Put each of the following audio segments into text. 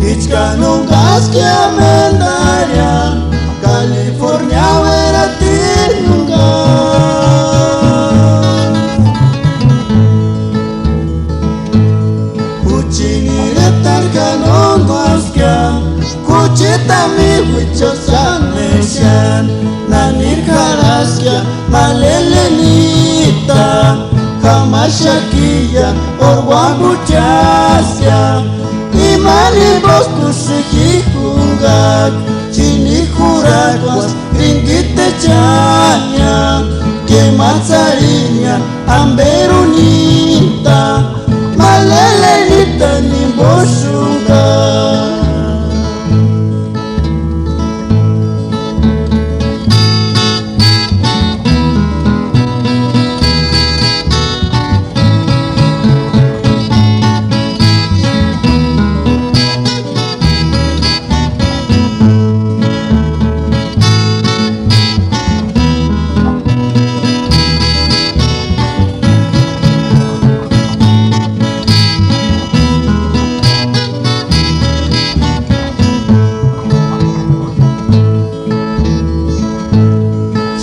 Ichkanungas que amendaria California vera tirnungas Kuchingiretar kanungas que Kuchita mi huichosan meshan Nanir karaskia malelenita Kamashakia orwabuchasya Imalibos kushikikungak Chinijurakwas ringite chanya Kematsarinya amberunita Malelenita nimboshungak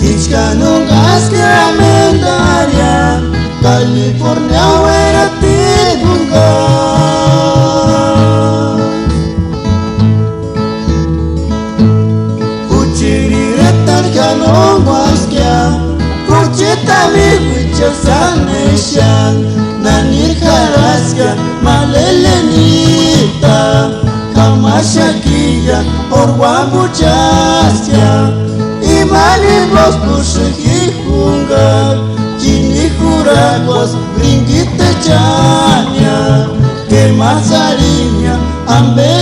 Ichkanungas que amendaria California vera tirnungas Kuchiriretar kanungas que Kuchita mi huichosan meshan Nanir karaskia malelenita Kamashakia orwabuchasya Imalibos kushikikungak Chinijurakwas ringite chanya Kematsarinya amber